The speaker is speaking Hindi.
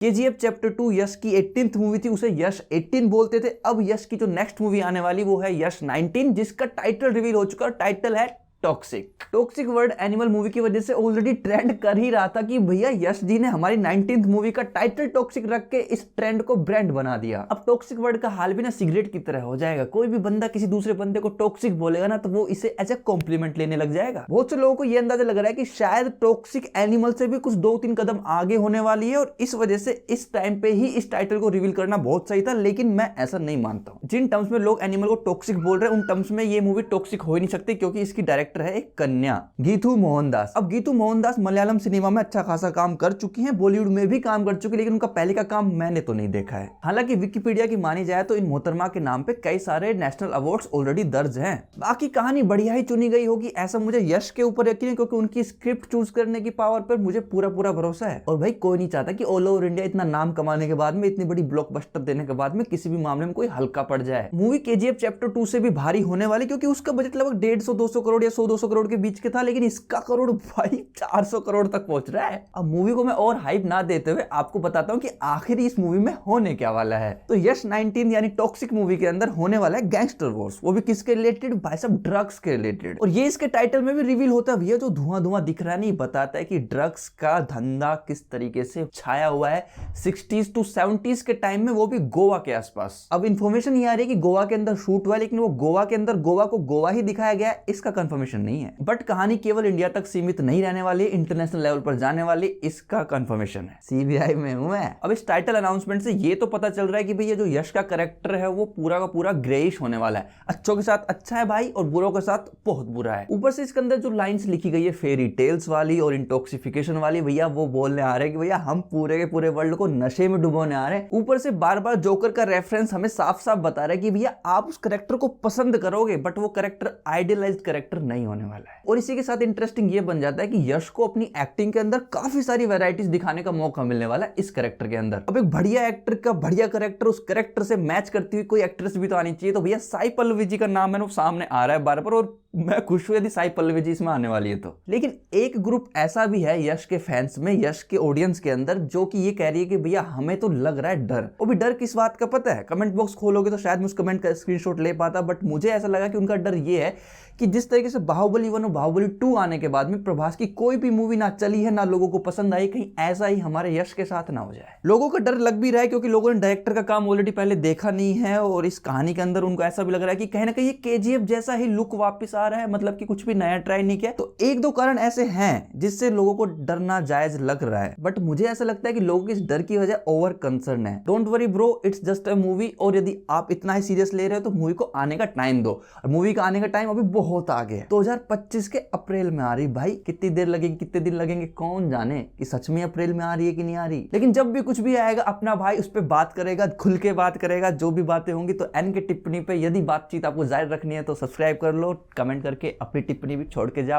केजीएफ चैप्टर 2 यश की 18th मूवी थी, उसे यश 18 बोलते थे। अब यश की जो नेक्स्ट मूवी आने वाली वो है यश 19, जिसका टाइटल रिवील हो चुका है। टाइटल है toxic. Toxic word animal movie की वजह से ऑलरेडी ट्रेंड कर ही रहा था कि भैया यश जी ने हमारी 19th मूवी का टाइटल टॉक्सिक रख के इस ट्रेंड को ब्रांड बना दिया। अब टॉक्सिक वर्ड का हाल भी ना सिगरेट की तरह हो जाएगा। कोई भी बंदा किसी दूसरे बंदे को टॉक्सिक बोलेगा ना तो वो इसे एज ए कॉम्प्लीमेंट लेने लग जाएगा। बहुत से लोगों को यह अंदाजा लग रहा है कि शायद टॉक्सिक एनिमल से भी कुछ 2-3 कदम आगे होने वाली है और इस वजह से इस टाइम पे ही इस टाइटल को रिवील करना बहुत सही था, लेकिन मैं ऐसा नहीं मानता हूं। जिन टर्म्स में लोग एनिमल को टॉक्सिक बोल रहे हैं उन टर्म्स में ये मूवी टॉक्सिक हो ही नहीं सकती, क्योंकि इसकी डायरेक्टर है एक कन्या गीतू मोहनदास। अब गीतू मोहनदास मलयालम सिनेमा में अच्छा खासा काम कर चुकी हैं, बॉलीवुड में भी काम कर चुकी है, लेकिन उनका पहले का काम मैंने तो नहीं देखा है। हालांकि विकिपीडिया की मानी जाए तो इन मोहतरमा के नाम पे कई सारे नेशनल अवार्ड्स ऑलरेडी दर्ज हैं। बाकी कहानी बढ़िया ही चुनी गई होगी ऐसा मुझे यश के ऊपर यकीन है, क्योंकि उनकी स्क्रिप्ट चूज करने की पावर पर मुझे पूरा भरोसा है। और भाई कोई नहीं चाहता कि ऑल ओवर इंडिया इतना नाम कमाने के बाद में, इतनी बड़ी ब्लॉकबस्टर देने के बाद में किसी भी मामले में कोई हल्का पड़ जाए। मूवी केजीएफ चैप्टर 2 से भी भारी होने वाली, क्योंकि उसका बजट लगभग 150-200 करोड़ या 100-200 करोड़ के बीच के था, लेकिन इसका करोड़ भाई 400 करोड़ तक पहुंच रहा है। अब मूवी को मैं और हाइप ना देते हुए आपको बताता हूं कि आखिर इस मूवी में होने क्या वाला है। तो यश 19 यानी टॉक्सिक मूवी के अंदर होने वाला है गैंगस्टर वॉर्स, वो भी किसके रिलेटेड भाई साहब, ड्रग्स के रिलेटेड। और ये इसके टाइटल में भी रिवील होता है। जो धुआं दिख रहा है नहीं, बताता है कि ड्रग्स का धंधा किस तरीके से छाया हुआ है 60s to 70s के टाइम में, वो भी गोवा के आसपास। अब इंफॉर्मेशन ये आ रही है कि गोवा के अंदर शूट हुआ है, लेकिन वो गोवा के अंदर गोवा को गोवा ही दिखाया गया है, इसका कंफर्मेशन नहीं है। बट कहानी केवल इंडिया तक सीमित नहीं रहने वाली, इंटरनेशनल लेवल पर जाने वाली, इसका कंफर्मेशन है। सीबीआई में हूं मैं। अब इस टाइटल अनाउंसमेंट से ये तो पता चल रहा है कि भैया जो यश का कैरेक्टर है वो पूरा का पूरा ग्रेइश होने वाला है। अच्छों के साथ अच्छा है भाई और बुरों के साथ बहुत बुरा है। ऊपर से इसके अंदर जो लाइंस लिखी गई है फेरी टेल्स वाली और इंटॉक्सिफिकेशन वाली, भैया वो बोलने आ रहे हैं कि भैया हम पूरे के पूरे वर्ल्ड को नशे में डुबोने आ रहे हैं। ऊपर से बार बार जोकर का रेफरेंस हमें साफ साफ बता रहा है कि भैया आप उस कैरेक्टर को पसंद करोगे, बट वो कैरेक्टर आइडियलाइज्ड कैरेक्टर नहीं होने वाला है। और इसी के साथ इंटरेस्टिंग ये बन जाता है कि यश को अपनी एक्टिंग के अंदर काफी सारी वैरायटीज दिखाने का मौका मिलने वाला है इस कैरेक्टर के अंदर। अब एक बढ़िया एक्टर का बढ़िया कैरेक्टर, उस कैरेक्टर से मैच करती हुई कोई एक्ट्रेस भी तो आनी चाहिए। तो भैया साई पल्लवी जी का नाम है वो सामने आ रहा है बार बार, और मैं खुश हुई यदि साई पल्लवी जी इसमें आने वाली है तो। लेकिन एक ग्रुप ऐसा भी है यश के फैंस में, यश के ऑडियंस के अंदर, जो कि ये कह रही है कि भैया हमें तो लग रहा है डर। वो भी डर किस बात का पता है? कमेंट बॉक्स खोलोगे तो शायद मैं उस कमेंट का स्क्रीनशॉट ले पाता, बट मुझे ऐसा लगा कि उनका डर ये है कि जिस तरीके से बाहुबली 1 और बाहुबली 2 आने के बाद में प्रभास की कोई भी मूवी ना चली है ना लोगों को पसंद आई, कहीं ऐसा ही हमारे यश के साथ ना हो जाए। लोगों का डर लग भी रहा है क्योंकि लोगों ने डायरेक्टर का काम ऑलरेडी पहले देखा नहीं है, और इस कहानी के अंदर उनको ऐसा भी लग रहा है कि कहीं ना कहीं केजीएफ जैसा ही लुक वापस आ रहा है, मतलब कि कुछ भी नया ट्राई नहीं किया। तो 1-2 कारण ऐसे हैं जिससे लोगों को डरना जायज लग रहा है, बट मुझे ऐसा लगता है कि लोगों की इस डर की वजह ओवर कंसर्न है। Don't worry bro, it's just a movie, और यदि आप इतना ही सीरियस ले रहे हो तो मूवी को आने का टाइम दो, और मूवी का आने का टाइम अभी बहुत आगे है। 2025 के अप्रैल में आ रही। भाई कितनी देर लगेगी, कितने दिन लगेंगे, कौन जाने कि सच में अप्रैल में आ रही है कि नहीं आ रही। लेकिन जब भी कुछ भी आएगा अपना भाई उस पर बात करेगा, खुल के बात करेगा, जो भी बातें होंगी। तो एन के टिप्पणी पे यदि बातचीत आपको जारी रखनी है तो सब्सक्राइब कर लो, कमेंट करके अपनी टिप्पणी भी छोड़ के जाओ।